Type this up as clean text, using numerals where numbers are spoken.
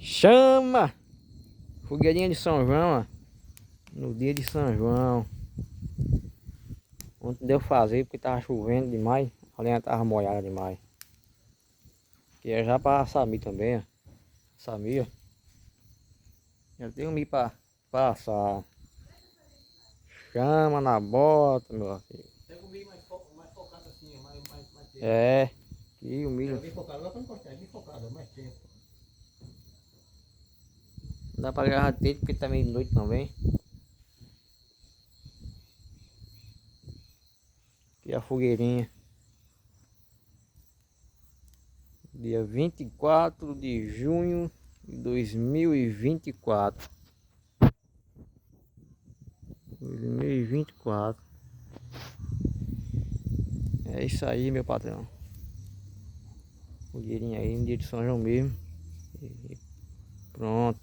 Chama! Fogueirinha de São João, ó. No dia de São João. Ontem deu fazer porque tava chovendo demais. A lenha tava molhada demais. Que é já pra assar milho também, ó. Assar milho. Já tem um milho pra assar. Chama na bota, meu filho. Pega o milho mais focado assim, mais tempo. É. E o milho. É bem focado, agora pra encostar, é bem focado, mais tempo. Não dá pra gravar dele porque tá meio de noite também. Aqui é a fogueirinha. Dia 24 de junho de 2024. 2024. É isso aí, meu patrão. Fogueirinha aí no dia de São João mesmo. E pronto.